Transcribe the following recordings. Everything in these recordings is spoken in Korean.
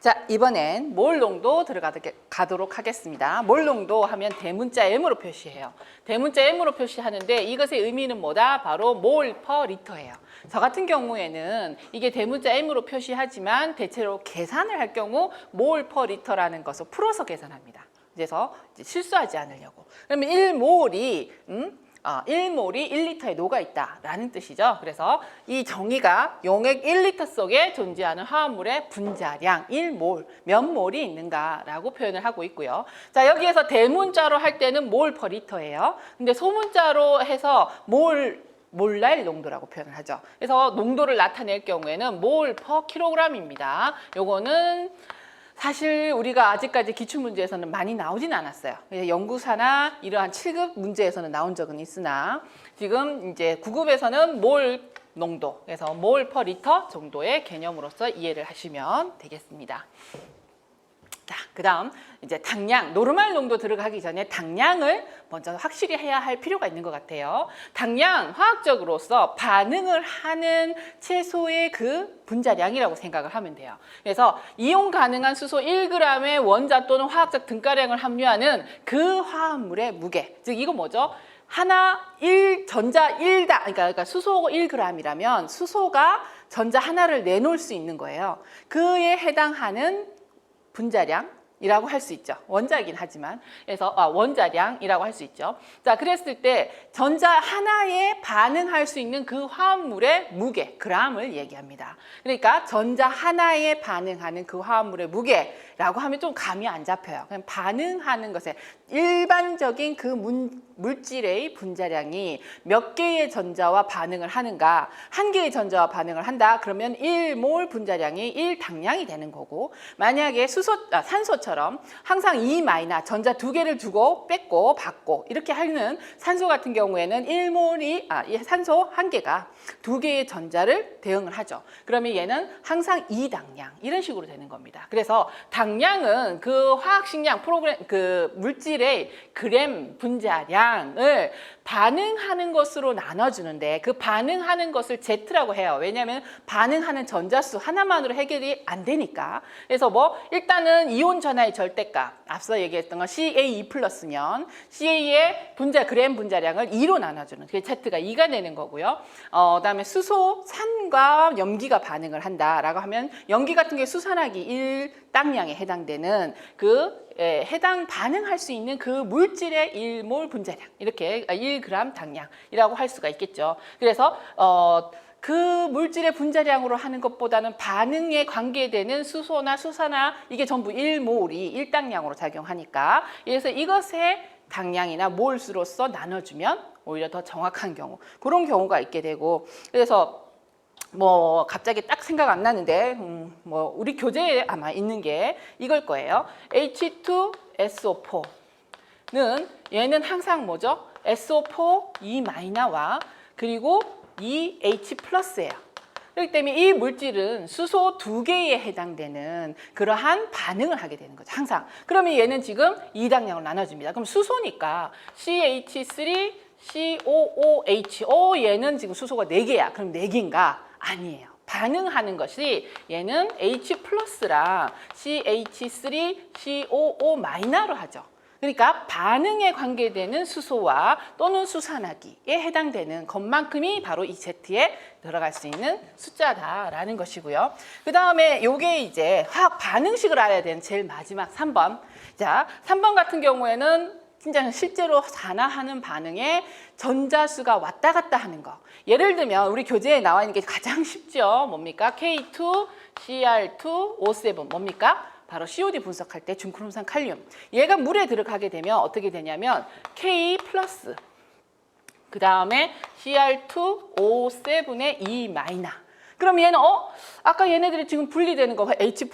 자, 이번엔 몰 농도 들어가도록 하겠습니다. 몰 농도 하면 대문자 M으로 표시해요. 대문자 M으로 표시하는데 이것의 의미는 뭐다? 바로 몰 퍼 리터예요. 저 같은 경우에는 이게 대문자 M으로 표시하지만 대체로 계산을 할 경우 몰 퍼 리터라는 것을 풀어서 계산합니다. 그래서 이제 실수하지 않으려고. 그러면 1몰이 1몰이 1리터에 녹아있다라는 뜻이죠. 그래서 이 정의가 용액 1리터 속에 존재하는 화합물의 분자량 1몰, 몇 몰이 있는가라고 표현을 하고 있고요. 자, 여기에서 대문자로 할 때는 몰 퍼 리터예요. 근데 소문자로 해서 몰랄 농도라고 표현을 하죠. 그래서 농도를 나타낼 경우에는 몰 퍼 킬로그램입니다. 요거는 사실 우리가 아직까지 기출문제에서는 많이 나오진 않았어요. 연구사나 이러한 7급 문제에서는 나온 적은 있으나 지금 이제 9급에서는 몰 농도, 그래서 몰 퍼 리터 정도의 개념으로서 이해를 하시면 되겠습니다. 자, 그다음 이제 당량, 노르말 농도 들어가기 전에 당량을 먼저 확실히 해야 할 필요가 있는 것 같아요. 당량, 화학적으로서 반응을 하는 채소의 그 분자량이라고 생각을 하면 돼요. 그래서 이용 가능한 수소 1g의 원자 또는 화학적 등가량을 함유하는 그 화합물의 무게, 즉 이거 뭐죠? 전자 1당, 그러니까 수소 1g이라면 수소가 전자 하나를 내놓을 수 있는 거예요. 그에 해당하는 분자량이라고 할 수 있죠. 원자이긴 하지만. 그래서 원자량이라고 할 수 있죠. 자, 그랬을 때 전자 하나에 반응할 수 있는 그 화합물의 무게, g을 얘기합니다. 그러니까 전자 하나에 반응하는 그 화합물의 무게라고 하면 좀 감이 안 잡혀요. 그냥 반응하는 것에 일반적인 그 물질의 분자량이 몇 개의 전자와 반응을 하는가, 한 개의 전자와 반응을 한다 그러면 1몰 분자량이 1당량이 되는 거고, 만약에 산소처럼 항상 2 마이너 전자 2개를 두고 뺐고 받고 이렇게 하는 산소 같은 경우에는 1몰이 산소 1개가 2개의 전자를 대응을 하죠. 그러면 얘는 항상 2당량 이런 식으로 되는 겁니다. 그래서 당량은 그 화학식량 그 물질의 그램 분자량을 반응하는 것으로 나눠주는데, 그 반응하는 것을 Z라고 해요. 왜냐하면 반응하는 전자수 하나만으로 해결이 안 되니까. 그래서 일단은 이온 전하의 절대값, 앞서 얘기했던 건 CA2+면 CA의 그램 분자량을 2로 나눠주는, 그게 Z가 2가 되는 거고요. 그다음에 수소, 산과 염기가 반응을 한다라고 하면 염기 같은 게 수산화기 1당량에 해당되는 반응할 수 있는 그 물질의 1몰 분자량, 이렇게 1g 당량이라고 할 수가 있겠죠. 그래서 그 물질의 분자량으로 하는 것보다는 반응에 관계되는 수소나 수산화, 이게 전부 1몰이 1당량으로 작용하니까, 그래서 이것의 당량이나 몰수로서 나눠주면 오히려 더 정확한 경우, 그런 경우가 있게 되고, 그래서 갑자기 딱 생각 안 나는데 우리 교재에 아마 있는 게 이걸 거예요. H2SO4는 얘는 항상 뭐죠? SO4 2-와 그리고 2H+예요. 그렇기 때문에 이 물질은 수소 2개에 해당되는 그러한 반응을 하게 되는 거죠. 항상. 그러면 얘는 지금 2당량으로 나눠집니다. 그럼 수소니까 CH3 COOH, 얘는 지금 수소가 4개야. 그럼 4개인가? 아니에요. 반응하는 것이 얘는 H+랑 CH3COO-로 하죠. 그러니까 반응에 관계되는 수소와 또는 수산화기에 해당되는 것만큼이 바로 이 Z에 들어갈 수 있는 숫자다라는 것이고요. 그 다음에 요게 이제 화학 반응식을 알아야 되는 제일 마지막 3번. 자, 3번 같은 경우에는 진짜 실제로 산화하는 반응에 전자수가 왔다 갔다 하는 거. 예를 들면 우리 교재에 나와 있는 게 가장 쉽죠. 뭡니까? K2CR2O7 뭡니까? 바로 COD 분석할 때 중크롬산 칼륨. 얘가 물에 들어가게 되면 어떻게 되냐면 K+, 그 다음에 CR2O7의 E-. 그럼 얘는 아까 얘네들이 지금 분리되는 거 H+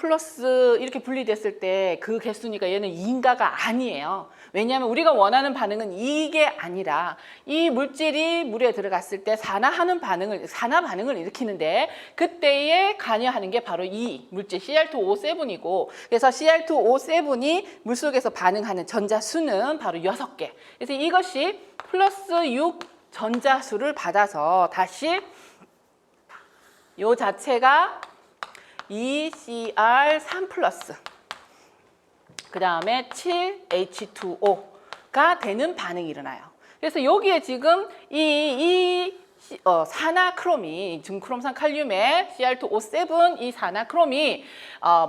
이렇게 분리됐을 때 그 개수니까 얘는 2인가가 아니에요. 왜냐하면 우리가 원하는 반응은 이게 아니라 이 물질이 물에 들어갔을 때 산화 반응을 일으키는데 그때에 관여하는 게 바로 이 물질 CR2O7이고, 그래서 CR2O7이 물속에서 반응하는 전자수는 바로 6개. 그래서 이것이 플러스 6 전자수를 받아서 다시 요 자체가 2Cr3 플러스 그 다음에 7H2O가 되는 반응이 일어나요. 그래서 여기에 지금 산화크롬이 중크롬산 칼륨의 Cr2O7 이 산화크롬이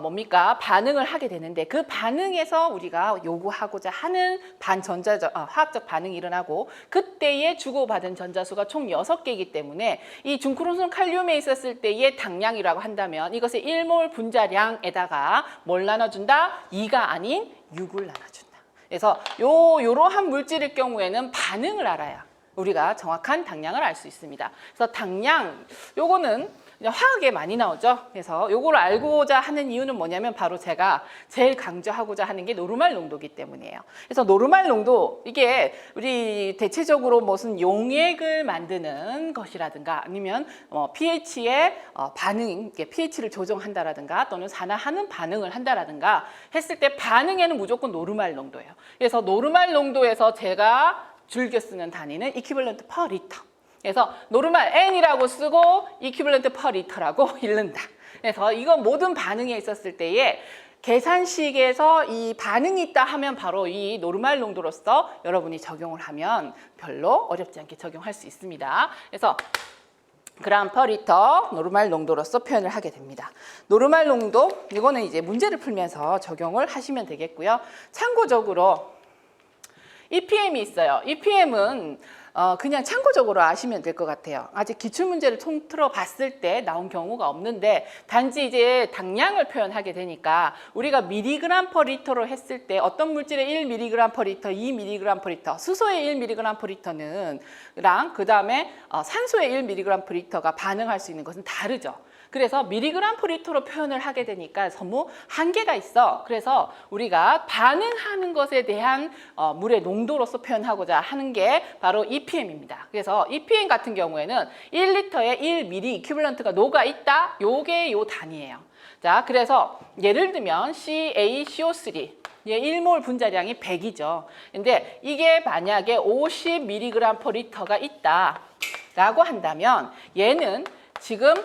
뭡니까? 반응을 하게 되는데 그 반응에서 우리가 요구하고자 하는 화학적 반응이 일어나고 그때에 주고받은 전자수가 총 6개이기 때문에 이 중크롬산 칼륨에 있었을 때의 당량이라고 한다면 이것의 1몰 분자량에다가 뭘 나눠준다? 2가 아닌 6을 나눠준다. 그래서 요러한 물질일 경우에는 반응을 알아야 우리가 정확한 당량을 알 수 있습니다. 그래서 당량, 요거는 화학에 많이 나오죠. 그래서 요거를 알고자 하는 이유는 뭐냐면 바로 제가 제일 강조하고자 하는 게 노르말 농도이기 때문이에요. 그래서 노르말 농도, 이게 우리 대체적으로 무슨 용액을 만드는 것이라든가 아니면 pH의 반응, pH를 조정한다라든가 또는 산화하는 반응을 한다라든가 했을 때 반응에는 무조건 노르말 농도예요. 그래서 노르말 농도에서 제가 즐겨 쓰는 단위는 equivalent per liter. 그래서 노르말 N이라고 쓰고 equivalent per liter라고 읽는다. 그래서 이건 모든 반응에 있었을 때에 계산식에서 이 반응이 있다 하면 바로 이 노르말 농도로서 여러분이 적용을 하면 별로 어렵지 않게 적용할 수 있습니다. 그래서 그람 퍼 리터 노르말 농도로서 표현을 하게 됩니다. 노르말 농도, 이거는 이제 문제를 풀면서 적용을 하시면 되겠고요. 참고적으로 EPM이 있어요. EPM은 그냥 참고적으로 아시면 될 것 같아요. 아직 기출문제를 통틀어 봤을 때 나온 경우가 없는데 단지 이제 당량을 표현하게 되니까 우리가 미리그램 퍼 리터로 했을 때 어떤 물질의 1mg 퍼 리터, 2mg 퍼 리터, 수소의 1mg 퍼 리터는 그 다음에 산소의 1mg 퍼 리터가 반응할 수 있는 것은 다르죠. 그래서 미리그램 퍼 리터로 표현을 하게 되니까 전부 한계가 있어. 그래서 우리가 반응하는 것에 대한 물의 농도로서 표현하고자 하는 게 바로 EPM입니다. 그래서 EPM 같은 경우에는 1리터에 1ml 이퀴벌런트가 녹아 있다. 요게 요 단위예요. 자, 그래서 예를 들면 CaCO3 얘 1몰 분자량이 100이죠. 근데 이게 만약에 50mg 퍼 리터가 있다라고 한다면 얘는 지금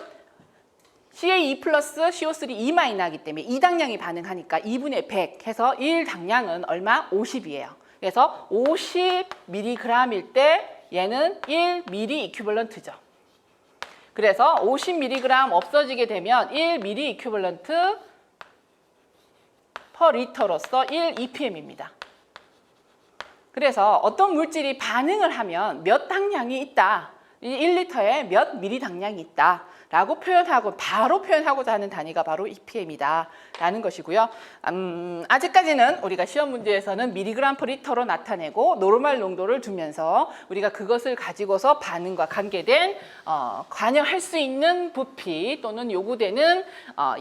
CA2 플러스 CO3 2마이 나기 때문에 2당량이 반응하니까 2분의 100 해서 1당량은 얼마? 50이에요. 그래서 50mg일 때 얘는 1ml 이퀴벌런트죠. 그래서 50mg 없어지게 되면 1ml 이퀴벌런트 퍼 리터로서 1 EPM입니다. 그래서 어떤 물질이 반응을 하면 몇 당량이 있다. 1리터에 몇 미리 당량이 있다 라고 표현하고 바로 표현하고자 하는 단위가 바로 EPM이다 라는 것이고요. 아직까지는 우리가 시험 문제에서는 미리그램 퍼 리터로 나타내고 노르말 농도를 두면서 우리가 그것을 가지고서 반응과 관계된 관여할 수 있는 부피 또는 요구되는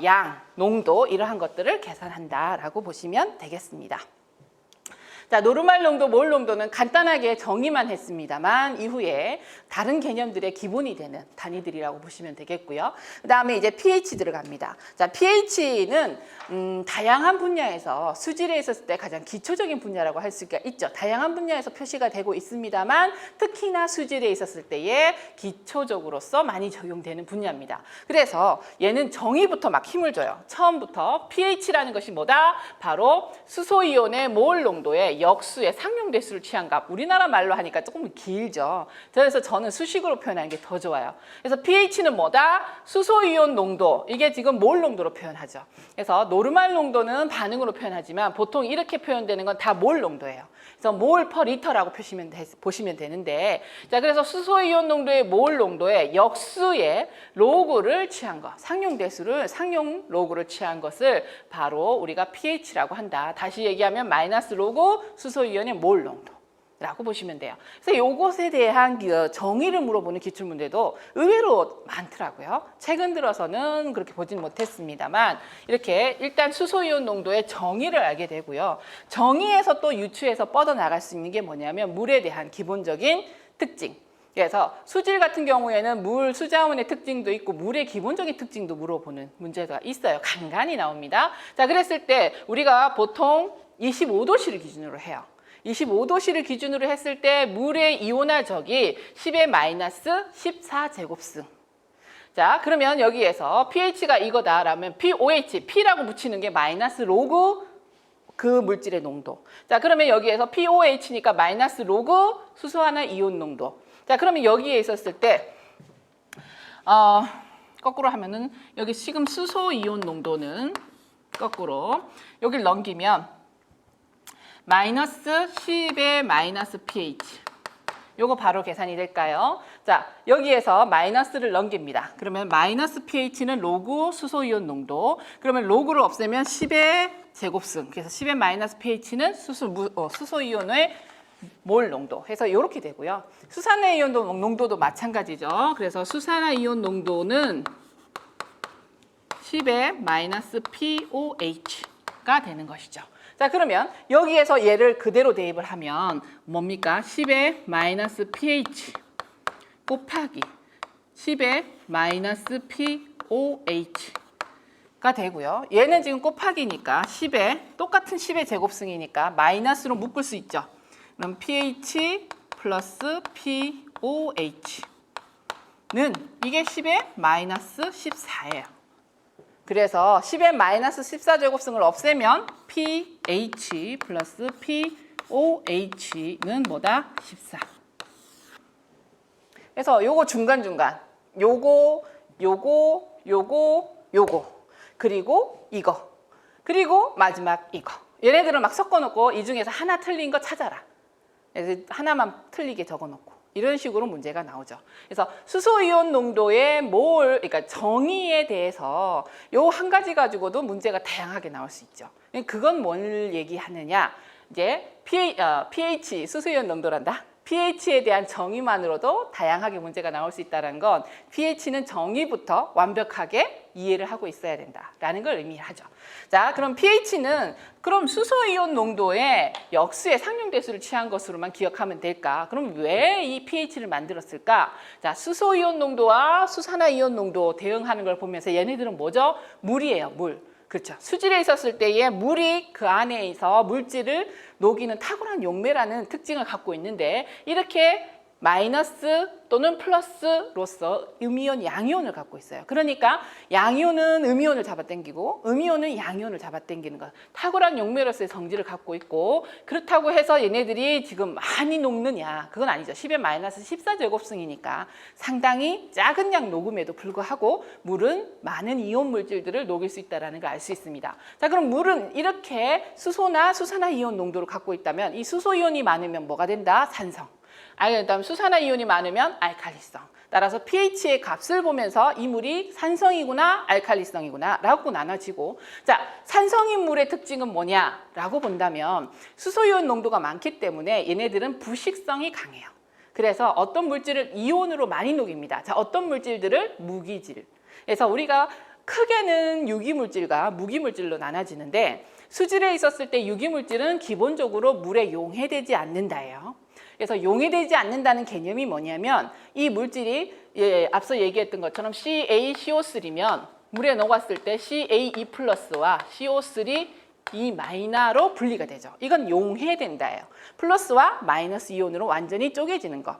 양, 농도 이러한 것들을 계산한다 라고 보시면 되겠습니다. 자, 노르말 농도, 몰 농도는 간단하게 정의만 했습니다만 이후에 다른 개념들의 기본이 되는 단위들이라고 보시면 되겠고요. 그 다음에 이제 pH 들어갑니다. 자, pH는 다양한 분야에서 수질에 있었을 때 가장 기초적인 분야라고 할 수가 있죠. 다양한 분야에서 표시가 되고 있습니다만 특히나 수질에 있었을 때에 기초적으로서 많이 적용되는 분야입니다. 그래서 얘는 정의부터 막 힘을 줘요. 처음부터 pH라는 것이 뭐다? 바로 수소이온의 몰 농도의 역수의 상용대수를 취한 값. 우리나라 말로 하니까 조금 길죠. 그래서 저는 수식으로 표현하는 게 더 좋아요. 그래서 pH는 뭐다? 수소이온 농도. 이게 지금 몰 농도로 표현하죠. 그래서 노르말 농도는 반응으로 표현하지만 보통 이렇게 표현되는 건 다 몰 농도예요. 그래서 몰 퍼 리터라고 보시면 되는데, 자, 그래서 수소이온 농도의 몰 농도의 역수의 로그를 취한 것, 상용 로그를 취한 것을 바로 우리가 pH라고 한다. 다시 얘기하면 마이너스 로그 수소이온의 몰 농도라고 보시면 돼요. 그래서 이것에 대한 정의를 물어보는 기출문제도 의외로 많더라고요. 최근 들어서는 그렇게 보진 못했습니다만 이렇게 일단 수소이온 농도의 정의를 알게 되고요. 정의에서 또 유추해서 뻗어나갈 수 있는 게 뭐냐면 물에 대한 기본적인 특징. 그래서 수질 같은 경우에는 물 수자원의 특징도 있고 물의 기본적인 특징도 물어보는 문제가 있어요. 간간히 나옵니다. 자, 그랬을 때 우리가 보통 25도씨를 기준으로 해요. 25도씨를 기준으로 했을 때 물의 이온화적이 10의 마이너스 14제곱승. 자, 그러면 여기에서 pH가 이거다라면 POH, P라고 붙이는 게 마이너스 로그 그 물질의 농도. 자, 그러면 여기에서 POH니까 마이너스 로그 수소하나 이온 농도. 자, 그러면 여기에 있었을 때 거꾸로 하면은 여기 지금 수소 이온 농도는 거꾸로 여기를 넘기면 마이너스 10의 마이너스 pH. 요거 바로 계산이 될까요? 자, 여기에서 마이너스를 넘깁니다. 그러면 마이너스 pH는 로그 수소이온 농도. 그러면 로그를 없애면 10의 제곱승. 그래서 10의 마이너스 pH는 수소이온의 몰 농도 해서 이렇게 되고요. 수산화이온 농도도 마찬가지죠. 그래서 수산화이온 농도는 10의 마이너스 POH가 되는 것이죠. 자, 그러면 여기에서 얘를 그대로 대입을 하면 뭡니까? 10의 마이너스 pH 곱하기 10의 마이너스 POH가 되고요. 얘는 지금 곱하기니까 10의 똑같은 10의 제곱승이니까 마이너스로 묶을 수 있죠. 그럼 pH 플러스 POH는 이게 10의 마이너스 14예요. 그래서 10의 마이너스 14제곱승을 없애면 pH 플러스 POH는 뭐다? 14. 그래서 요거 중간중간 요거 그리고 이거 그리고 마지막 이거 얘네들을 막 섞어놓고 이 중에서 하나 틀린 거 찾아라. 그래서 하나만 틀리게 적어놓고 이런 식으로 문제가 나오죠. 그래서 수소이온 농도의 그러니까 정의에 대해서 요 한 가지 가지고도 문제가 다양하게 나올 수 있죠. 그건 뭘 얘기하느냐? 이제 pH 수소이온 농도란다. pH에 대한 정의만으로도 다양하게 문제가 나올 수 있다는 건 pH는 정의부터 완벽하게 이해를 하고 있어야 된다라는 걸 의미하죠. 자, 그럼 pH는 그럼 수소이온 농도의 역수의 상용대수를 취한 것으로만 기억하면 될까? 그럼 왜 이 pH를 만들었을까? 자, 수소이온 농도와 수산화이온 농도 대응하는 걸 보면서 얘네들은 뭐죠? 물이에요, 물. 그렇죠. 수질에 있었을 때에 물이 그 안에서 물질을 녹이는 탁월한 용매라는 특징을 갖고 있는데 이렇게 마이너스 또는 플러스로서 음이온, 양이온을 갖고 있어요. 그러니까 양이온은 음이온을 잡아당기고 음이온은 양이온을 잡아당기는 것. 탁월한 용매로서의 성질을 갖고 있고 그렇다고 해서 얘네들이 지금 많이 녹느냐? 그건 아니죠. 10의 마이너스 14제곱승이니까 상당히 작은 양 녹음에도 불구하고 물은 많은 이온 물질들을 녹일 수 있다는 걸 알 수 있습니다. 자, 그럼 물은 이렇게 수소나 수산화이온 농도를 갖고 있다면 이 수소이온이 많으면 뭐가 된다? 산성. 그다음 수산화이온이 많으면 알칼리성. 따라서 pH의 값을 보면서 이 물이 산성이구나 알칼리성이구나 라고 나눠지고 자, 산성인 물의 특징은 뭐냐라고 본다면 수소이온 농도가 많기 때문에 얘네들은 부식성이 강해요. 그래서 어떤 물질을 이온으로 많이 녹입니다. 자, 어떤 물질들을 무기질. 그래서 우리가 크게는 유기물질과 무기물질로 나눠지는데 수질에 있었을 때 유기물질은 기본적으로 물에 용해되지 않는다예요. 그래서 용해되지 않는다는 개념이 뭐냐면 이 물질이 앞서 얘기했던 것처럼 CaCO3면 물에 녹았을 때 CaE 플러스와 CO3 이 마이너로 분리가 되죠. 이건 용해된다예요. 플러스와 마이너스 이온으로 완전히 쪼개지는 것.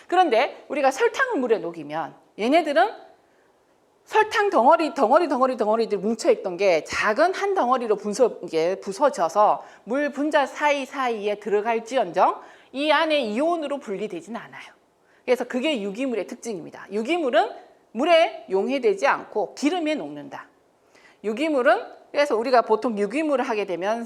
그런데 우리가 설탕을 물에 녹이면 얘네들은 설탕 덩어리들 뭉쳐있던 게 작은 한 덩어리로 부서져서 물 분자 사이사이에 들어갈지언정 이 안에 이온으로 분리되지는 않아요. 그래서 그게 유기물의 특징입니다. 유기물은 물에 용해되지 않고 기름에 녹는다. 유기물은 그래서 우리가 보통 유기물을 하게 되면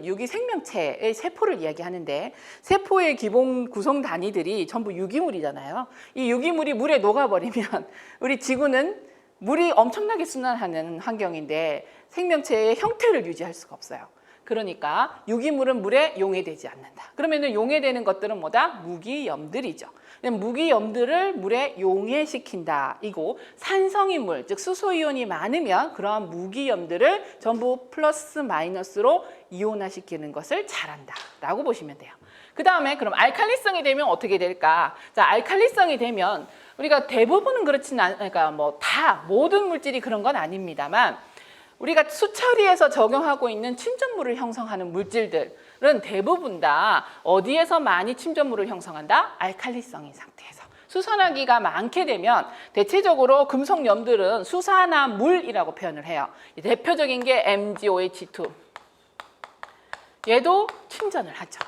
유기 생명체의 세포를 이야기하는데 세포의 기본 구성 단위들이 전부 유기물이잖아요. 이 유기물이 물에 녹아버리면 우리 지구는 물이 엄청나게 순환하는 환경인데 생명체의 형태를 유지할 수가 없어요. 그러니까 유기물은 물에 용해되지 않는다. 그러면 용해되는 것들은 뭐다? 무기염들이죠. 무기염들을 물에 용해시킨다. 이고 산성인 물, 즉 수소이온이 많으면 그러한 무기염들을 전부 플러스 마이너스로 이온화시키는 것을 잘한다 라고 보시면 돼요. 그 다음에 그럼 알칼리성이 되면 어떻게 될까? 자, 알칼리성이 되면 우리가 대부분은 그렇지는 않으니까 다 모든 물질이 그런 건 아닙니다만 우리가 수처리에서 적용하고 있는 침전물을 형성하는 물질들은 대부분 다 어디에서 많이 침전물을 형성한다? 알칼리성인 상태에서. 수산화기가 많게 되면 대체적으로 금속염들은 수산화물이라고 표현을 해요. 대표적인 게 MgOH2. 얘도 침전을 하죠.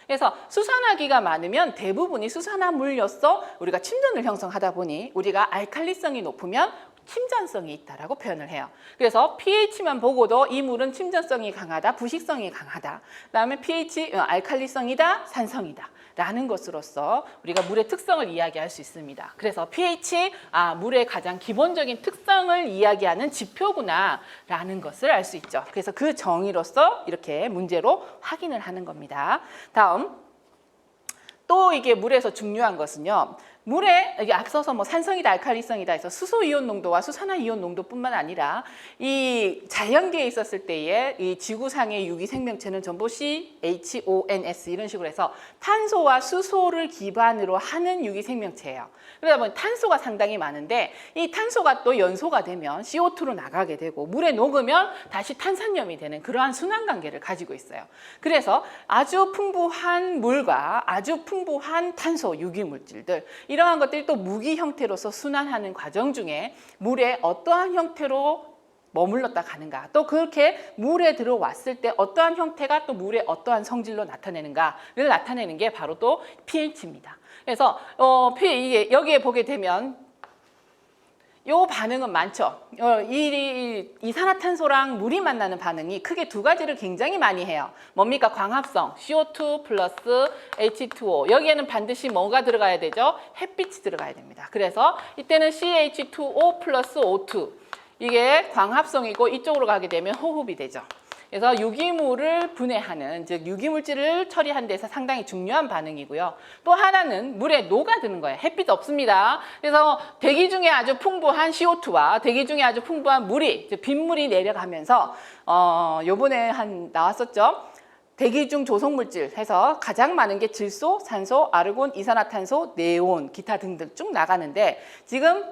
그래서 수산화기가 많으면 대부분이 수산화물로서 우리가 침전을 형성하다 보니 우리가 알칼리성이 높으면 침전성이 있다라고 표현을 해요. 그래서 pH만 보고도 이 물은 침전성이 강하다, 부식성이 강하다. 그다음에 pH 알칼리성이다, 산성이다. 라는 것으로서 우리가 물의 특성을 이야기할 수 있습니다. 그래서 pH, 물의 가장 기본적인 특성을 이야기하는 지표구나 라는 것을 알 수 있죠. 그래서 그 정의로서 이렇게 문제로 확인을 하는 겁니다. 다음, 또 이게 물에서 중요한 것은요. 물에 이게 앞서서 뭐 산성이다, 알칼리성이다 해서 수소 이온 농도와 수산화 이온 농도뿐만 아니라 이 자연계에 있었을 때의 이 지구상의 유기 생명체는 전부 CHONS 이런 식으로 해서 탄소와 수소를 기반으로 하는 유기 생명체예요. 그러다 보니 탄소가 상당히 많은데 이 탄소가 또 연소가 되면 CO2로 나가게 되고 물에 녹으면 다시 탄산염이 되는 그러한 순환 관계를 가지고 있어요. 그래서 아주 풍부한 물과 아주 풍부한 탄소 유기 물질들 이러한 것들이 또 무기 형태로서 순환하는 과정 중에 물에 어떠한 형태로 머물렀다 가는가 또 그렇게 물에 들어왔을 때 어떠한 형태가 또 물의 어떠한 성질로 나타내는가를 나타내는 게 바로 또 pH입니다. 그래서 이게 여기에 보게 되면 요 반응은 많죠. 이산화탄소랑 물이 만나는 반응이 크게 두 가지를 굉장히 많이 해요. 뭡니까? 광합성, CO2 플러스 H2O. 여기에는 반드시 뭐가 들어가야 되죠? 햇빛이 들어가야 됩니다. 그래서 이때는 CH2O 플러스 O2. 이게 광합성이고 이쪽으로 가게 되면 호흡이 되죠. 그래서 유기물을 분해하는, 즉 유기물질을 처리하는 데서 상당히 중요한 반응이고요. 또 하나는 물에 녹아드는 거예요. 햇빛 없습니다. 그래서 대기 중에 아주 풍부한 CO2와 대기 중에 아주 풍부한 물이, 즉 빗물이 내려가면서 요번에 나왔었죠. 대기 중 조성물질 해서 가장 많은 게 질소, 산소, 아르곤, 이산화탄소, 네온, 기타 등등 쭉 나가는데 지금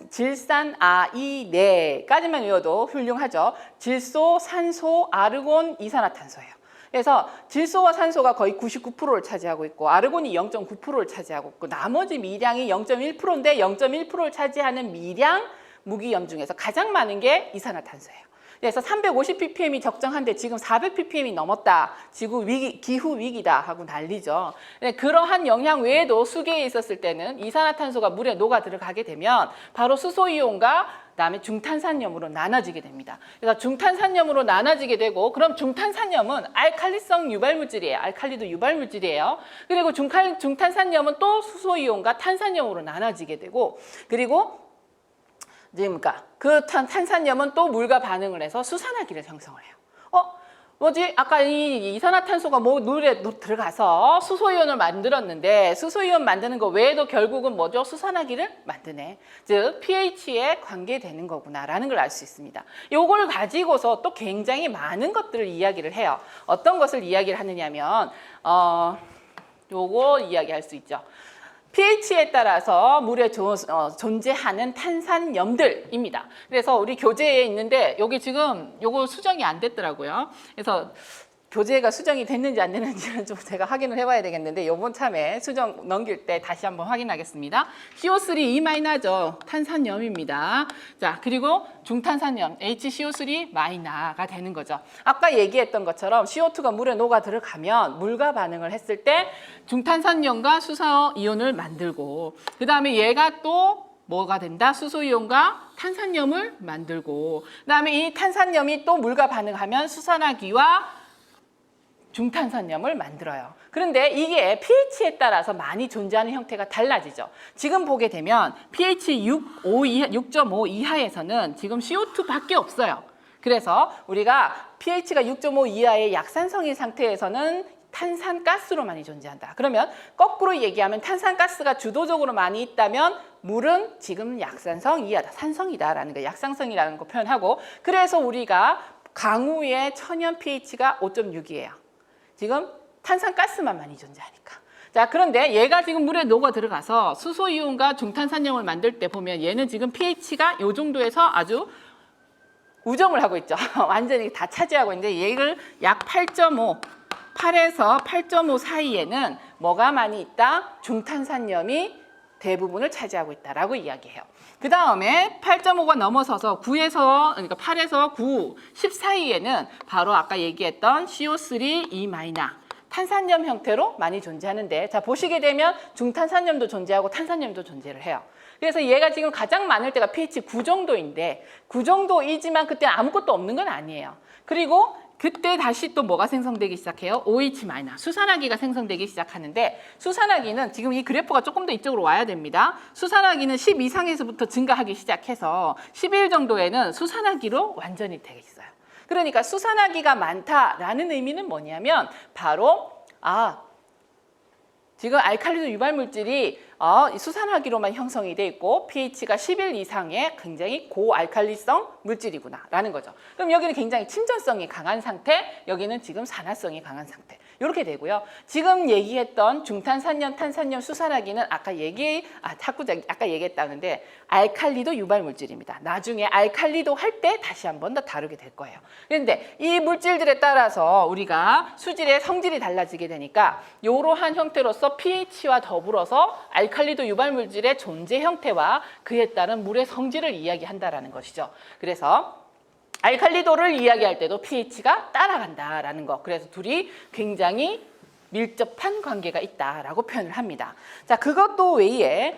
질산, 이 네까지만 외워도 훌륭하죠. 질소, 산소, 아르곤, 이산화탄소예요. 그래서 질소와 산소가 거의 99%를 차지하고 있고 아르곤이 0.9%를 차지하고 있고 나머지 미량이 0.1%인데 0.1%를 차지하는 미량 무기염 중에서 가장 많은 게 이산화탄소예요. 그래서 350ppm이 적정한데 지금 400ppm이 넘었다. 지구 위기, 기후 위기다 하고 난리죠. 그러한 영향 외에도 수계에 있었을 때는 이산화탄소가 물에 녹아 들어가게 되면 바로 수소이온과 그다음에 중탄산염으로 나눠지게 됩니다. 그래서 중탄산염으로 나눠지게 되고 그럼 중탄산염은 알칼리성 유발물질이에요. 알칼리도 유발물질이에요. 그리고 중탄산염은 또 수소이온과 탄산염으로 나눠지게 되고 그리고 그러니까 그 탄산염은 또 물과 반응을 해서 수산화기를 형성을 해요. 뭐지? 아까 이 이산화탄소가 물에 들어가서 수소이온을 만들었는데 수소이온 만드는 거 외에도 결국은 뭐죠? 수산화기를 만드네. 즉 pH에 관계되는 거구나라는 걸 알 수 있습니다. 요걸 가지고서 또 굉장히 많은 것들을 이야기를 해요. 어떤 것을 이야기를 하느냐면 요거 이야기할 수 있죠. pH에 따라서 물에 존재하는 탄산염들입니다. 그래서 우리 교재에 있는데 여기 지금 요거 수정이 안 됐더라고요. 그래서 교재가 수정이 됐는지 안 됐는지는 좀 제가 확인을 해봐야 되겠는데 이번 참에 수정 넘길 때 다시 한번 확인하겠습니다. CO3 이마이너죠. 탄산염입니다. 자, 그리고 중탄산염 HCO3 마이너가 되는 거죠. 아까 얘기했던 것처럼 CO2가 물에 녹아 들어가면 물과 반응을 했을 때 중탄산염과 수소이온을 만들고 그 다음에 얘가 또 뭐가 된다? 수소이온과 탄산염을 만들고 그 다음에 이 탄산염이 또 물과 반응하면 수산화기와 중탄산염을 만들어요. 그런데 이게 pH에 따라서 많이 존재하는 형태가 달라지죠. 지금 보게 되면 pH 6.5 이하에서는 지금 CO2밖에 없어요. 그래서 우리가 pH가 6.5 이하의 약산성인 상태에서는 탄산가스로 많이 존재한다. 그러면 거꾸로 얘기하면 탄산가스가 주도적으로 많이 있다면 물은 지금 약산성 이하다, 산성이다라는 거, 약산성이라는 거 표현하고 그래서 우리가 강우의 천연 pH가 5.6이에요. 지금 탄산가스만 많이 존재하니까. 자, 그런데 얘가 지금 물에 녹아 들어가서 수소이온과 중탄산염을 만들 때 보면 얘는 지금 pH가 이 정도에서 아주 우정을 하고 있죠. 완전히 다 차지하고 있는데 얘를 약 8.5, 8에서 8.5 사이에는 뭐가 많이 있다? 중탄산염이 대부분을 차지하고 있다라고 이야기해요. 그 다음에 8.5가 넘어서서 9에서 그러니까 8에서 9, 10 사이에는 바로 아까 얘기했던 CO3, E- 탄산염 형태로 많이 존재하는데, 자 보시게 되면 중탄산염도 존재하고 탄산염도 존재를 해요. 그래서 얘가 지금 가장 많을 때가 pH 9 정도인데 9 정도이지만 그때 아무것도 없는 건 아니에요. 그리고 그때 다시 또 뭐가 생성되기 시작해요? OH-, 수산화기가 생성되기 시작하는데, 수산화기는 지금 이 그래프가 조금 더 이쪽으로 와야 됩니다. 수산화기는 10 이상에서부터 증가하기 시작해서 11 정도에는 수산화기로 완전히 되어 있어요. 그러니까 수산화기가 많다라는 의미는 뭐냐면 바로 지금 알칼리도 유발 물질이 수산화기로만 형성이 돼 있고 pH가 11 이상의 굉장히 고알칼리성 물질이구나 라는 거죠. 그럼 여기는 굉장히 친전성이 강한 상태, 여기는 지금 산화성이 강한 상태. 이렇게 되고요. 지금 얘기했던 중탄산염, 탄산염, 수산화기는 아까 얘기했다는데 알칼리도 유발 물질입니다. 나중에 알칼리도 할 때 다시 한 번 더 다루게 될 거예요. 그런데 이 물질들에 따라서 우리가 수질의 성질이 달라지게 되니까 이러한 형태로서 pH와 더불어서 알칼리도 유발 물질의 존재 형태와 그에 따른 물의 성질을 이야기한다라는 것이죠. 그래서 알칼리도를 이야기할 때도 pH가 따라간다라는 거. 그래서 둘이 굉장히 밀접한 관계가 있다라고 표현을 합니다. 자, 그것도 외에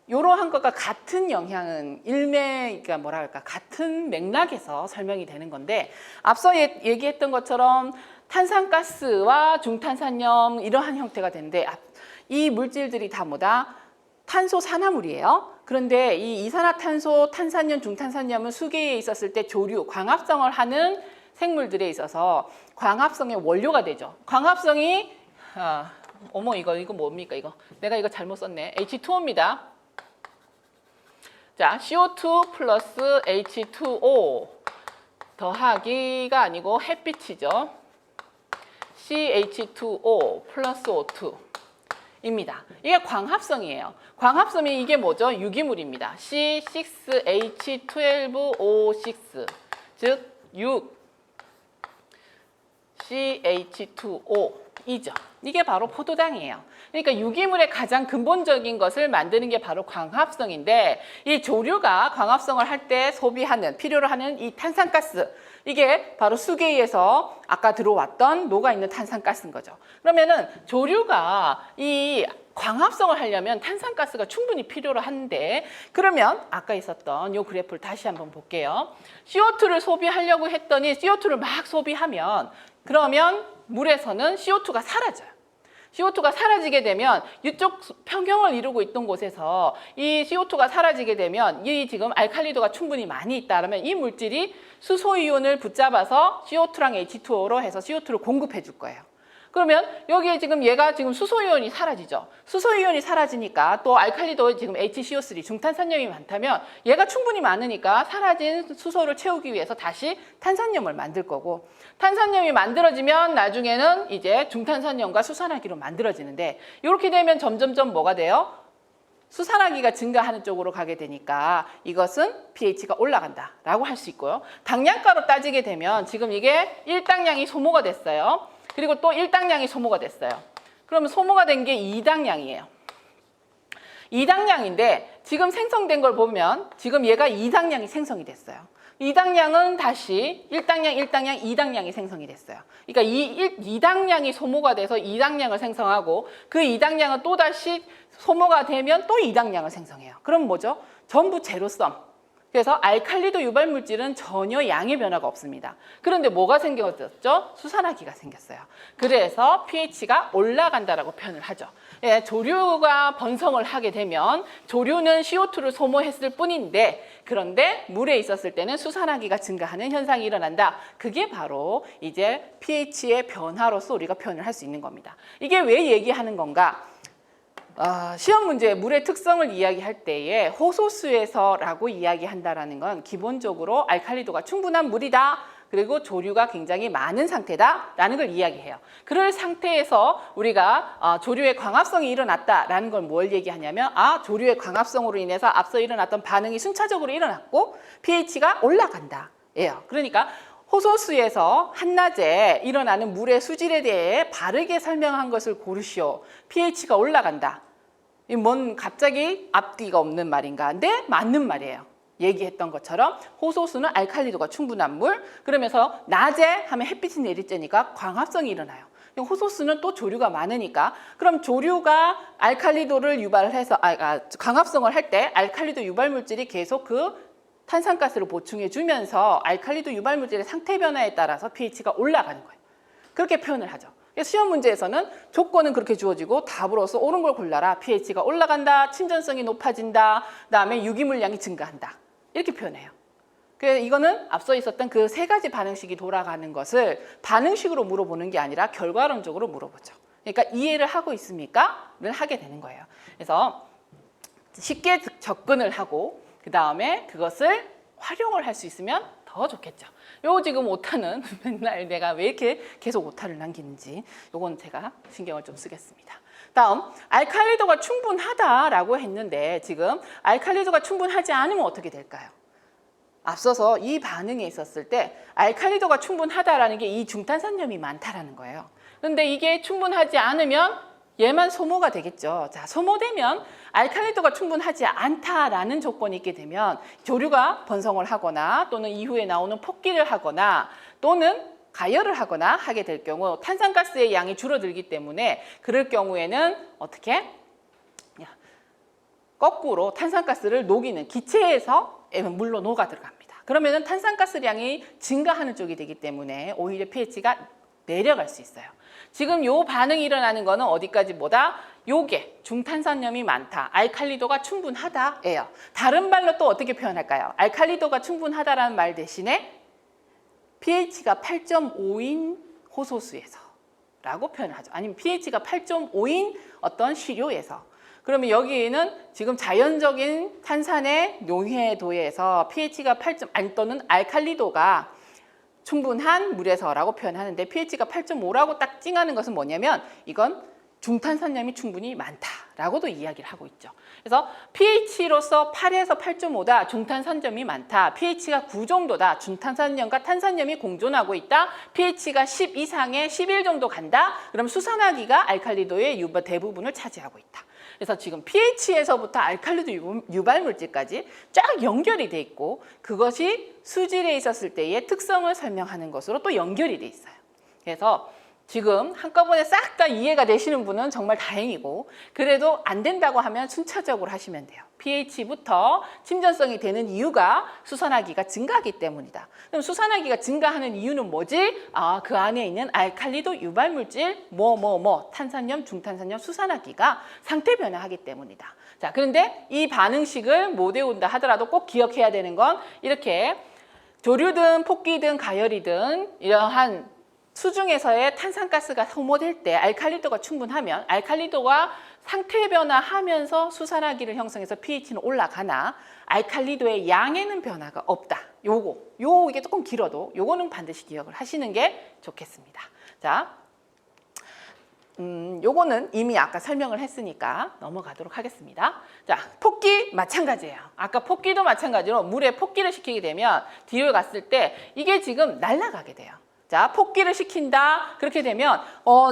이러한 것과 같은 영향은 그러니까 같은 맥락에서 설명이 되는 건데, 앞서 얘기했던 것처럼 탄산가스와 중탄산염 이러한 형태가 되는데, 이 물질들이 다 뭐다? 탄소 산화물이에요. 그런데 이 이산화탄소, 탄산염, 중탄산염은 수계에 있었을 때 조류, 광합성을 하는 생물들에 있어서 광합성의 원료가 되죠. 광합성이 이거 뭡니까 이거? 내가 이거 잘못 썼네. H2O입니다. 자, CO2 플러스 H2O 더하기가 아니고 햇빛이죠. CH2O 플러스 O2 입니다. 이게 광합성이에요. 광합성이 이게 뭐죠? 유기물입니다. C6H12O6 즉 6 CH2O이죠. 이게 바로 포도당이에요. 그러니까 유기물의 가장 근본적인 것을 만드는 게 바로 광합성인데, 이 조류가 광합성을 할 때 필요로 하는 이 탄산가스, 이게 바로 수계에서 아까 들어왔던 녹아있는 탄산가스인 거죠. 그러면은 조류가 이 광합성을 하려면 탄산가스가 충분히 필요로 한데, 그러면 아까 있었던 이 그래프를 다시 한번 볼게요. CO2를 소비하려고 했더니 CO2를 막 소비하면 그러면 물에서는 CO2가 사라져요. CO2가 사라지게 되면 이쪽 평형을 이루고 있던 곳에서 이 CO2가 사라지게 되면 이 지금 알칼리도가 충분히 많이 있다면 이 물질이 수소이온을 붙잡아서 CO2랑 H2O로 해서 CO2를 공급해 줄 거예요. 그러면 여기에 지금 얘가 지금 수소이온이 사라지죠. 수소이온이 사라지니까 또 알칼리도 지금 HCO3 중탄산염이 많다면 얘가 충분히 많으니까 사라진 수소를 채우기 위해서 다시 탄산염을 만들 거고, 탄산염이 만들어지면 나중에는 이제 중탄산염과 수산화기로 만들어지는데, 이렇게 되면 점점점 뭐가 돼요? 수산화기가 증가하는 쪽으로 가게 되니까 이것은 pH가 올라간다라고 할 수 있고요. 당량가로 따지게 되면 지금 이게 1당량이 소모가 됐어요. 그리고 또 1당량이 소모가 됐어요. 그러면 소모가 된 게 2당량이에요. 2당량인데 지금 생성된 걸 보면 지금 얘가 2당량이 생성이 됐어요. 2당량은 다시 1당량, 1당량, 2당량이 생성이 됐어요. 그러니까 2당량이 소모가 돼서 2당량을 생성하고 그 2당량은 또다시 소모가 되면 또 2당량을 생성해요. 그럼 뭐죠? 전부 제로섬. 그래서 알칼리도 유발 물질은 전혀 양의 변화가 없습니다. 그런데 뭐가 생겼죠? 수산화기가 생겼어요. 그래서 pH가 올라간다라고 표현을 하죠. 예, 조류가 번성을 하게 되면 조류는 CO2를 소모했을 뿐인데, 그런데 물에 있었을 때는 수산화기가 증가하는 현상이 일어난다. 그게 바로 이제 pH의 변화로서 우리가 표현을 할 수 있는 겁니다. 이게 왜 얘기하는 건가? 시험 문제 물의 특성을 이야기할 때에 호소수에서라고 이야기한다라는 건 기본적으로 알칼리도가 충분한 물이다. 그리고 조류가 굉장히 많은 상태다라는 걸 이야기해요. 그럴 상태에서 우리가 조류의 광합성이 일어났다라는 걸 뭘 얘기하냐면 조류의 광합성으로 인해서 앞서 일어났던 반응이 순차적으로 일어났고 pH가 올라간다. 예요. 그러니까 호소수에서 한낮에 일어나는 물의 수질에 대해 바르게 설명한 것을 고르시오. pH가 올라간다. 이 뭔 갑자기 앞뒤가 없는 말인가? 근데 맞는 말이에요. 얘기했던 것처럼 호소수는 알칼리도가 충분한 물. 그러면서 낮에 하면 햇빛이 내릴 때니까 광합성이 일어나요. 호소수는 또 조류가 많으니까 그럼 조류가 알칼리도를 유발해서 광합성을 할 때 알칼리도 유발 물질이 계속 그 탄산가스를 보충해 주면서 알칼리도 유발 물질의 상태 변화에 따라서 pH가 올라가는 거예요. 그렇게 표현을 하죠. 시험 문제에서는 조건은 그렇게 주어지고 답으로서 옳은 걸 골라라. pH가 올라간다, 침전성이 높아진다, 그다음에 유기물량이 증가한다. 이렇게 표현해요. 그래서 이거는 앞서 있었던 그 세 가지 반응식이 돌아가는 것을 반응식으로 물어보는 게 아니라 결과론적으로 물어보죠. 그러니까 이해를 하고 있습니까?를 하게 되는 거예요. 그래서 쉽게 접근을 하고 그 다음에 그것을 활용을 할 수 있으면 더 좋겠죠. 요거 지금 오타는 맨날 내가 왜 이렇게 계속 오타를 남기는지 요건 제가 신경을 좀 쓰겠습니다. 다음, 알칼리도가 충분하다라고 했는데 지금 알칼리도가 충분하지 않으면 어떻게 될까요? 앞서서 이 반응에 있었을 때 알칼리도가 충분하다라는 게 이 중탄산염이 많다라는 거예요. 그런데 이게 충분하지 않으면 얘만 소모가 되겠죠. 자, 소모되면 알칼리도가 충분하지 않다라는 조건이 있게 되면 조류가 번성을 하거나 또는 이후에 나오는 폭기를 하거나 또는 가열을 하거나 하게 될 경우 탄산가스의 양이 줄어들기 때문에 그럴 경우에는 어떻게? 거꾸로 탄산가스를 녹이는 기체에서 물로 녹아 들어갑니다. 그러면은 탄산가스량이 증가하는 쪽이 되기 때문에 오히려 pH가 내려갈 수 있어요. 지금 요 반응이 일어나는 거는 어디까지보다 요게 중탄산염이 많다, 알칼리도가 충분하다예요. 다른 말로 또 어떻게 표현할까요? 알칼리도가 충분하다라는 말 대신에 pH가 8.5인 호소수에서 라고 표현을 하죠. 아니면 pH가 8.5인 어떤 시료에서. 그러면 여기에는 지금 자연적인 탄산의 용해도에서 pH가 8. 또는 알칼리도가 충분한 물에서라고 표현하는데 pH가 8.5라고 딱 찡하는 것은 뭐냐면 이건 중탄산염이 충분히 많다라고도 이야기를 하고 있죠. 그래서 pH로서 8에서 8.5다, 중탄산염이 많다. pH가 9 정도다, 중탄산염과 탄산염이 공존하고 있다. pH가 10 이상의 11 정도 간다. 그럼 수산화기가 알칼리도의 대부분을 차지하고 있다. 그래서 지금 pH에서부터 알칼리도 유발물질까지 쫙 연결이 돼 있고 그것이 수질에 있었을 때의 특성을 설명하는 것으로 또 연결이 돼 있어요. 그래서 지금 한꺼번에 싹 다 이해가 되시는 분은 정말 다행이고 그래도 안 된다고 하면 순차적으로 하시면 돼요. pH부터 침전성이 되는 이유가 수산화기가 증가하기 때문이다. 그럼 수산화기가 증가하는 이유는 뭐지? 그 안에 있는 알칼리도 유발물질 탄산염, 중탄산염, 수산화기가 상태 변화하기 때문이다. 자, 그런데 이 반응식을 못 외운다 하더라도 꼭 기억해야 되는 건 이렇게 조류든 폭기든 가열이든 이러한 수중에서의 탄산가스가 소모될 때 알칼리도가 충분하면 알칼리도가 상태 변화하면서 수산화기를 형성해서 pH는 올라가나 알칼리도의 양에는 변화가 없다. 이게 조금 길어도 요거는 반드시 기억을 하시는 게 좋겠습니다. 자, 요거는 이미 아까 설명을 했으니까 넘어가도록 하겠습니다. 자, 폭기 마찬가지예요. 아까 폭기도 마찬가지로 물에 폭기를 시키게 되면 뒤로 갔을 때 이게 지금 날아가게 돼요. 자, 폭기를 시킨다. 그렇게 되면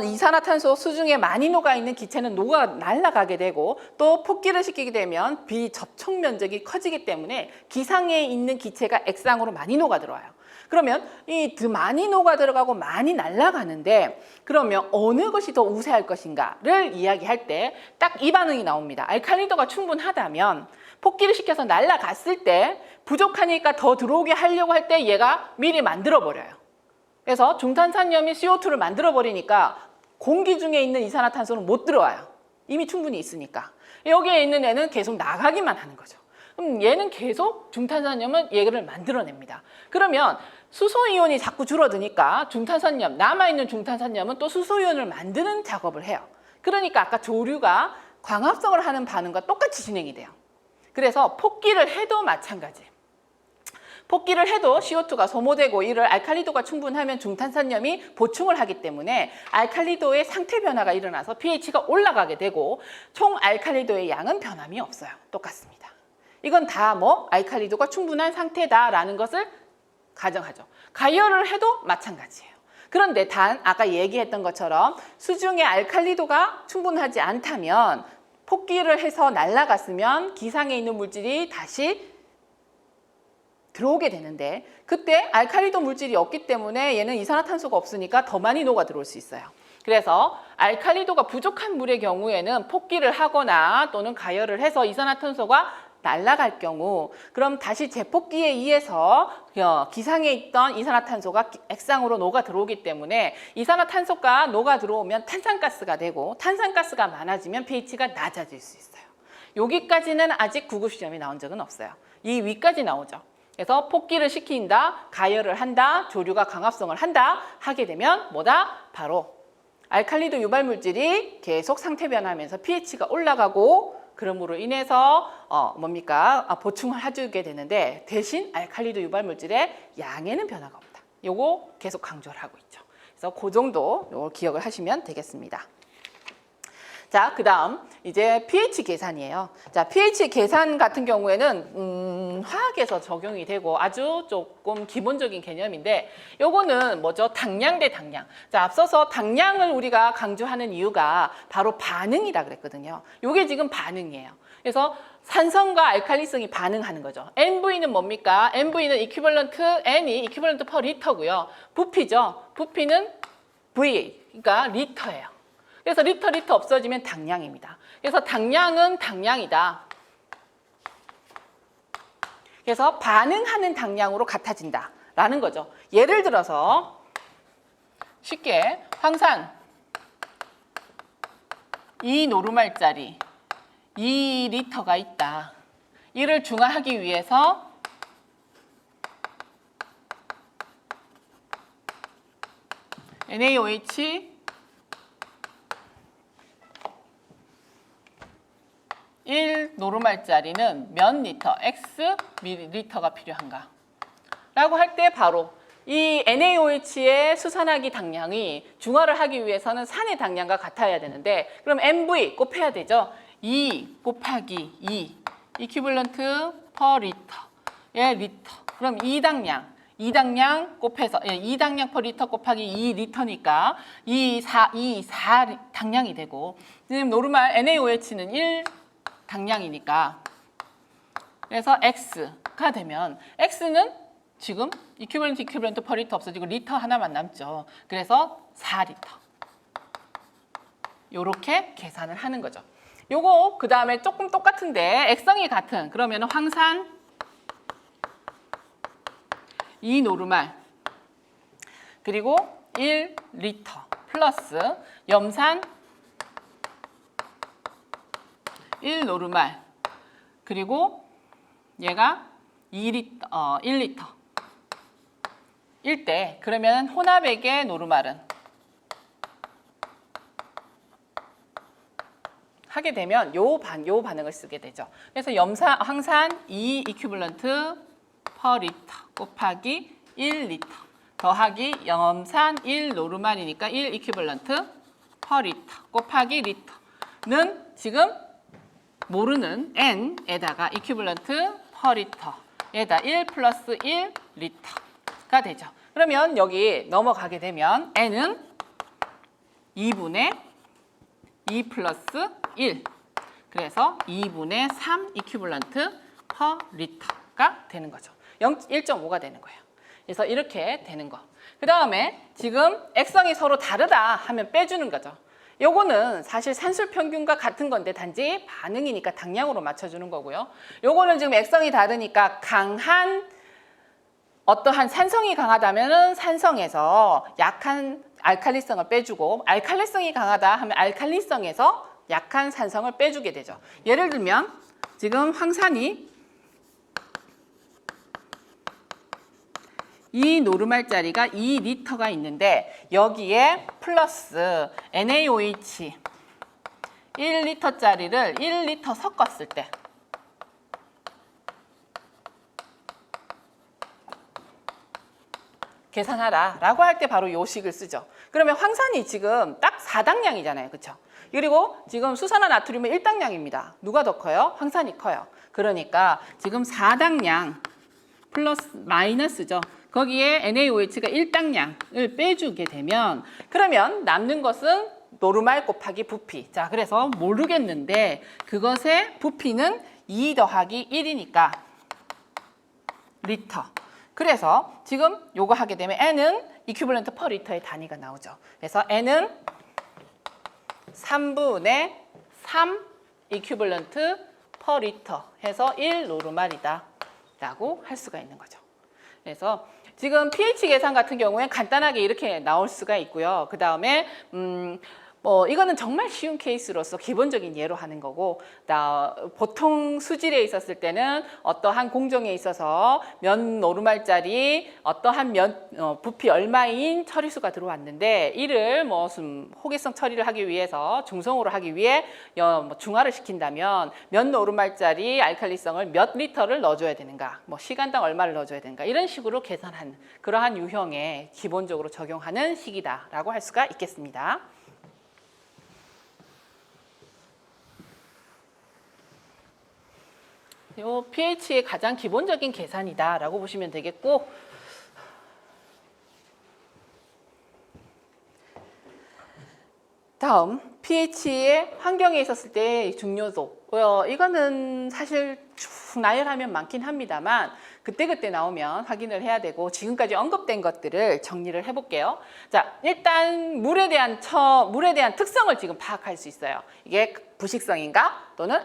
이산화탄소 수중에 많이 녹아있는 기체는 날아가게 되고 또 폭기를 시키게 되면 비접촉 면적이 커지기 때문에 기상에 있는 기체가 액상으로 많이 녹아 들어와요. 그러면 이 많이 녹아 들어가고 많이 날아가는데 그러면 어느 것이 더 우세할 것인가를 이야기할 때 딱 이 반응이 나옵니다. 알칼리도가 충분하다면 폭기를 시켜서 날아갔을 때 부족하니까 더 들어오게 하려고 할 때 얘가 미리 만들어 버려요. 그래서 중탄산염이 CO2를 만들어버리니까 공기 중에 있는 이산화탄소는 못 들어와요. 이미 충분히 있으니까. 여기에 있는 애는 계속 나가기만 하는 거죠. 그럼 얘는 계속 중탄산염은 얘를 만들어냅니다. 그러면 수소이온이 자꾸 줄어드니까 중탄산염, 남아있는 중탄산염은 또 수소이온을 만드는 작업을 해요. 그러니까 아까 조류가 광합성을 하는 반응과 똑같이 진행이 돼요. 그래서 폭기를 해도 마찬가지. 폭기를 해도 CO2가 소모되고 이를 알칼리도가 충분하면 중탄산염이 보충을 하기 때문에 알칼리도의 상태 변화가 일어나서 pH가 올라가게 되고 총 알칼리도의 양은 변함이 없어요. 똑같습니다. 이건 다 알칼리도가 충분한 상태다라는 것을 가정하죠. 가열을 해도 마찬가지예요. 그런데 단 아까 얘기했던 것처럼 수중의 알칼리도가 충분하지 않다면 폭기를 해서 날아갔으면 기상에 있는 물질이 다시 들어오게 되는데 그때 알칼리도 물질이 없기 때문에 얘는 이산화탄소가 없으니까 더 많이 녹아 들어올 수 있어요. 그래서 알칼리도가 부족한 물의 경우에는 폭기를 하거나 또는 가열을 해서 이산화탄소가 날아갈 경우 그럼 다시 재폭기에 의해서 기상에 있던 이산화탄소가 액상으로 녹아 들어오기 때문에 이산화탄소가 녹아 들어오면 탄산가스가 되고 탄산가스가 많아지면 pH가 낮아질 수 있어요. 여기까지는 아직 구급 시험이 나온 적은 없어요. 이 위까지 나오죠. 그래서 폭기를 시킨다, 가열을 한다, 조류가 강합성을 한다 하게 되면 뭐다? 바로 알칼리도 유발 물질이 계속 상태 변하면서 pH가 올라가고 그럼으로 인해서 보충을 해주게 되는데 대신 알칼리도 유발 물질의 양에는 변화가 없다. 요거 계속 강조를 하고 있죠. 그래서 그 정도 요걸 기억을 하시면 되겠습니다. 자, 그 다음 이제 pH 계산이에요. 자, pH 계산 같은 경우에는 화학에서 적용이 되고 아주 조금 기본적인 개념인데 요거는 뭐죠? 당량 대 당량. 자, 앞서서 당량을 우리가 강조하는 이유가 바로 반응이라 그랬거든요. 요게 지금 반응이에요. 그래서 산성과 알칼리성이 반응하는 거죠. NV는 뭡니까? NV는 이퀴벌런트, N이 이퀴벌런트 퍼 리터고요. 부피죠. 부피는 V, 그러니까 리터예요. 그래서 리터 없어지면 당량입니다. 그래서 당량은 당량이다. 그래서 반응하는 당량으로 같아진다라는 거죠. 예를 들어서 쉽게 황산 2노르말짜리 2리터가 있다. 이를 중화하기 위해서 NaOH 1노르말짜리는 몇 리터, X 밀리터가 필요한가? 라고 할 때 바로 이 NaOH의 수산화기 당량이 중화를 하기 위해서는 산의 당량과 같아야 되는데 그럼 MV 곱해야 되죠? 2 곱하기 2 이퀴벌런트 퍼 리터의 리터. 그럼 2당량 곱해서 2당량 퍼 리터 곱하기 2리터니까 4 당량이 되고 지금 노르말 NaOH는 1 당량이니까 그래서 X가 되면 X는 지금 이퀴벌런트 퍼 리터 없어지고 리터 하나만 남죠. 그래서 4리터. 요렇게 계산을 하는 거죠. 요거 그 다음에 조금 똑같은데 액성이 같은 그러면 황산 2노르말 그리고 1리터 플러스 염산 1노르말 그리고 얘가 1리터 일 때 그러면 혼합액의 노르말은 하게 되면 요 반응을 쓰게 되죠. 그래서 황산 2 이퀴벌런트 퍼 리터 곱하기 1리터 더하기 염산 1 노르말이니까 1 이퀴벌런트 퍼 리터 곱하기 리터는 지금 모르는 N에다가 이퀴벌런트 퍼 리터에다 1 플러스 1 리터가 되죠. 그러면 여기 넘어가게 되면 N은 2분의 2 플러스 1 그래서 2분의 3 이퀴벌런트 퍼 리터가 되는 거죠. 1.5가 되는 거예요. 그래서 이렇게 되는 거. 그 다음에 지금 액성이 서로 다르다 하면 빼주는 거죠. 요거는 사실 산술 평균과 같은 건데 단지 반응이니까 당량으로 맞춰주는 거고요. 요거는 지금 액성이 다르니까 강한 어떠한 산성이 강하다면은 산성에서 약한 알칼리성을 빼주고 알칼리성이 강하다 하면 알칼리성에서 약한 산성을 빼주게 되죠. 예를 들면 지금 황산이 2노르말짜리가 2리터가 있는데 여기에 플러스 NaOH 1리터짜리를 1리터 섞었을 때 계산하라 라고 할 때 바로 요 식을 쓰죠. 그러면 황산이 지금 딱 4당량이잖아요. 그렇죠? 그리고 지금 수산화 나트륨은 1당량입니다. 누가 더 커요? 황산이 커요. 그러니까 지금 4당량 플러스 마이너스죠. 거기에 NaOH가 1당량을 빼주게 되면 그러면 남는 것은 노르말 곱하기 부피. 자, 그래서 모르겠는데 그것의 부피는 2 더하기 1이니까 리터. 그래서 지금 요거 하게 되면 N은 이퀴벌런트 퍼 리터의 단위가 나오죠. 그래서 N은 3분의 3 이퀴벌런트 퍼 리터 해서 1 노르말이다 라고 할 수가 있는 거죠. 그래서 지금 pH 계산 같은 경우에 간단하게 이렇게 나올 수가 있고요. 그 다음에 이거는 정말 쉬운 케이스로서 기본적인 예로 하는 거고, 보통 수질에 있었을 때는 어떠한 공정에 있어서 몇 노르말짜리 어떠한 부피 얼마인 처리수가 들어왔는데, 이를 호기성 처리를 하기 위해서 중성으로 하기 위해 중화를 시킨다면 몇 노르말짜리 알칼리성을 몇 리터를 넣어줘야 되는가, 시간당 얼마를 넣어줘야 되는가, 이런 식으로 계산한 그러한 유형에 기본적으로 적용하는 식이다라고 할 수가 있겠습니다. 요 pH의 가장 기본적인 계산이다라고 보시면 되겠고, 다음 pH의 환경에 있었을 때 중요도. 이거는 사실 쭉 나열하면 많긴 합니다만 그때그때 나오면 확인을 해야 되고, 지금까지 언급된 것들을 정리를 해볼게요. 자, 일단 물에 대한 특성을 지금 파악할 수 있어요. 이게 부식성인가 또는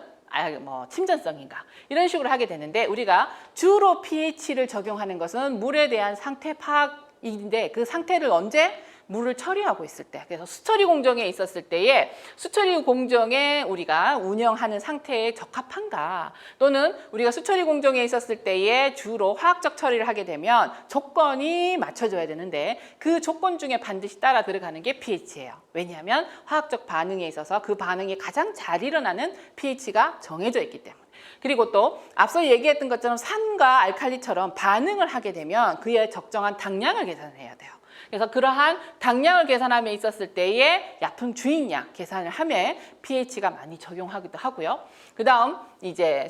침전성인가, 이런 식으로 하게 되는데, 우리가 주로 pH를 적용하는 것은 물에 대한 상태 파악인데, 그 상태를 언제? 물을 처리하고 있을 때. 그래서 수처리 공정에 있었을 때에 수처리 공정에 우리가 운영하는 상태에 적합한가, 또는 우리가 수처리 공정에 있었을 때에 주로 화학적 처리를 하게 되면 조건이 맞춰져야 되는데, 그 조건 중에 반드시 따라 들어가는 게 pH예요. 왜냐하면 화학적 반응에 있어서 그 반응이 가장 잘 일어나는 pH가 정해져 있기 때문에. 그리고 또 앞서 얘기했던 것처럼 산과 알칼리처럼 반응을 하게 되면 그에 적정한 당량을 계산해야 돼요. 그래서 그러한 당량을 계산함에 있었을 때의 약품 주입량 계산을 함에 pH가 많이 적용하기도 하고요. 그 다음 이제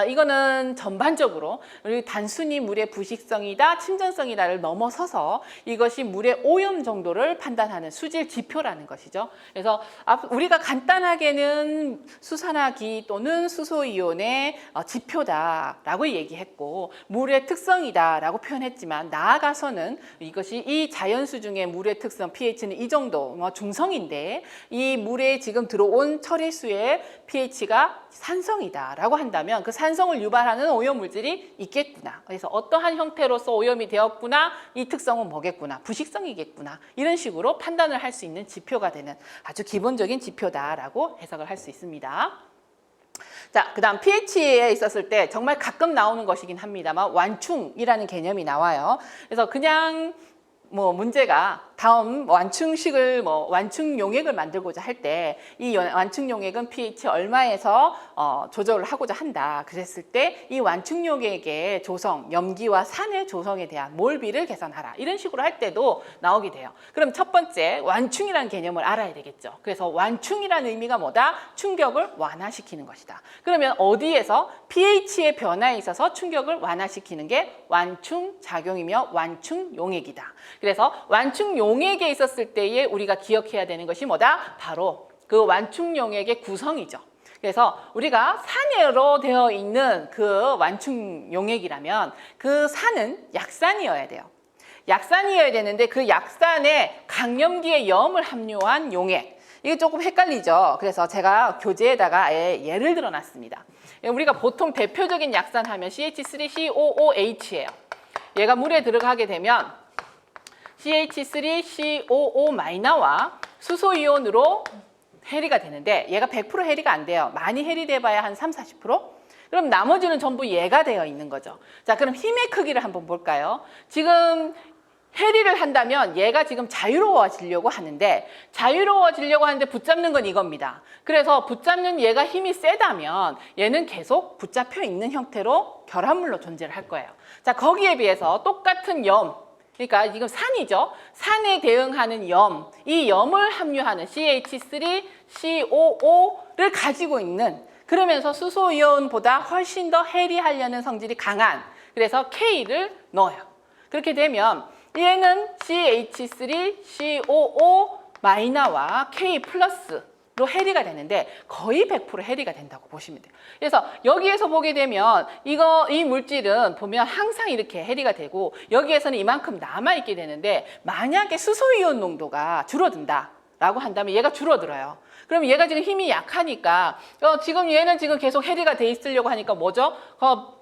이거는 전반적으로 우리 단순히 물의 부식성이다, 침전성이다를 넘어서서 이것이 물의 오염 정도를 판단하는 수질 지표라는 것이죠. 그래서 우리가 간단하게는 수산화기 또는 수소이온의 지표다라고 얘기했고, 물의 특성이다라고 표현했지만, 나아가서는 이것이 이 자연수 중에 물의 특성 pH는 이 정도 중성인데, 이 물에 지금 들어온 처리수의 pH가 산성이다라고 한다면 그 산성을 유발하는 오염물질이 있겠구나. 그래서 어떠한 형태로서 오염이 되었구나, 이 특성은 뭐겠구나, 부식성이겠구나, 이런 식으로 판단을 할 수 있는 지표가 되는 아주 기본적인 지표다라고 해석을 할 수 있습니다. 자, 그 다음 pH에 있었을 때 정말 가끔 나오는 것이긴 합니다만 완충이라는 개념이 나와요. 그래서 그냥 문제가 다음 완충식을 완충 용액을 만들고자 할 때 이 완충 용액은 pH 얼마에서 조절을 하고자 한다. 그랬을 때 이 완충 용액의 조성, 염기와 산의 조성에 대한 몰비를 계산하라. 이런 식으로 할 때도 나오게 돼요. 그럼 첫 번째 완충이라는 개념을 알아야 되겠죠. 그래서 완충이라는 의미가 뭐다? 충격을 완화시키는 것이다. 그러면 어디에서 pH의 변화에 있어서 충격을 완화시키는 게 완충 작용이며 완충 용액이다. 그래서 완충 용액에 있었을 때에 우리가 기억해야 되는 것이 뭐다? 바로 그 완충 용액의 구성이죠. 그래서 우리가 산으로 되어 있는 그 완충 용액이라면 그 산은 약산이어야 돼요. 약산이어야 되는데 그 약산에 강염기의 염을 함유한 용액. 이게 조금 헷갈리죠. 그래서 제가 교재에다가 아예 예를 들어 놨습니다. 우리가 보통 대표적인 약산 하면 CH3COOH예요. 얘가 물에 들어가게 되면 CH3COO-와 수소이온으로 해리가 되는데, 얘가 100% 해리가 안 돼요. 많이 해리돼봐야 한 30-40%? 그럼 나머지는 전부 얘가 되어 있는 거죠. 자, 그럼 힘의 크기를 한번 볼까요? 지금 해리를 한다면 얘가 지금 자유로워지려고 하는데, 붙잡는 건 이겁니다. 그래서 붙잡는 얘가 힘이 세다면 얘는 계속 붙잡혀 있는 형태로 결합물로 존재를 할 거예요. 자, 거기에 비해서 똑같은 그러니까 지금 산이죠. 산에 대응하는 염, 이 염을 함유하는 CH3COO를 가지고 있는, 그러면서 수소이온보다 훨씬 더 해리하려는 성질이 강한, 그래서 K를 넣어요. 그렇게 되면 얘는 CH3COO 마이너와 K 플러스로 해리가 되는데 거의 100% 해리가 된다고 보시면 돼요. 그래서 여기에서 보게 되면 이 물질은 보면 항상 이렇게 해리가 되고 여기에서는 이만큼 남아있게 되는데 만약에 수소이온 농도가 줄어든다라고 한다면 얘가 줄어들어요. 그럼 얘가 지금 힘이 약하니까 지금 얘는 지금 계속 해리가 돼 있으려고 하니까 뭐죠?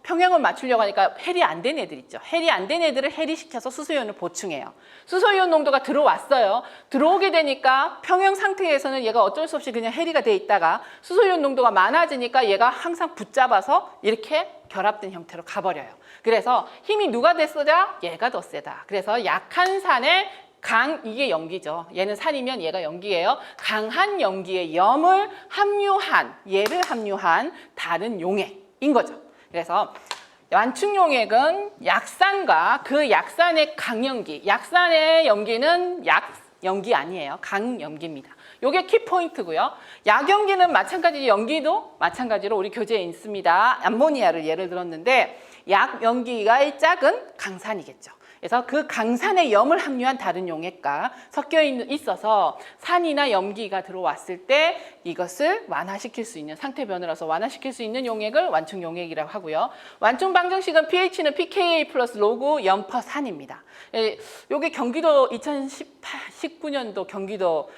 평형을 맞추려고 하니까 해리 안 된 애들 있죠. 해리 안 된 애들을 해리시켜서 수소이온을 보충해요. 수소이온 농도가 들어왔어요. 들어오게 되니까 평형 상태에서는 얘가 어쩔 수 없이 그냥 해리가 돼 있다가 수소이온 농도가 많아지니까 얘가 항상 붙잡아서 이렇게 결합된 형태로 가버려요. 그래서 힘이 누가 더 세다? 얘가 더 세다. 그래서 약한 산에 이게 염기죠. 얘는 산이면 얘가 염기예요. 강한 염기에 얘를 함유한 다른 용액인 거죠. 그래서 완충용액은 약산과 그 약산의 강염기, 약산의 염기는 약염기 아니에요. 강염기입니다. 요게 키포인트고요. 약염기는 마찬가지, 염기도 마찬가지로 우리 교재에 있습니다. 암모니아를 예를 들었는데 약염기가 작은 강산이겠죠. 그래서 그 강산의 염을 함유한 다른 용액과 섞여 있어서 산이나 염기가 들어왔을 때 이것을 완화시킬 수 있는 상태 변화라서 완화시킬 수 있는 용액을 완충 용액이라고 하고요. 완충 방정식은 pH는 pKa 플러스 로그 염퍼산입니다. 이게 경기도 2019년도 경기도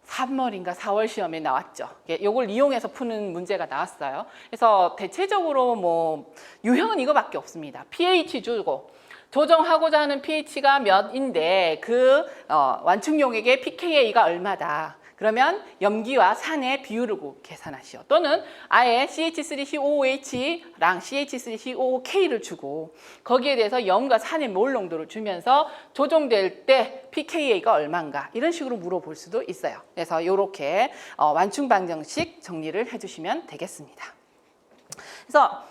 3월인가 4월 시험에 나왔죠. 이걸 이용해서 푸는 문제가 나왔어요. 그래서 대체적으로 뭐 유형은 이거밖에 없습니다. pH 주고 조정하고자 하는 pH가 몇인데 그 완충 용액의 pKa가 얼마다. 그러면 염기와 산의 비율을 계산하시오. 또는 아예 CH3COOH랑 CH3COOK를 주고 거기에 대해서 염과 산의 몰 농도를 주면서 조정될 때 pKa가 얼마인가 이런 식으로 물어볼 수도 있어요. 그래서 이렇게 완충 방정식 정리를 해주시면 되겠습니다. 그래서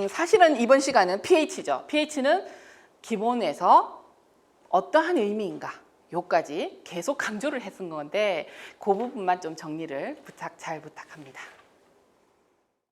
사실은 이번 시간은 pH죠. pH는 기본에서 어떠한 의미인가 요까지 계속 강조를 했은 건데 그 부분만 좀 정리를 잘 부탁합니다.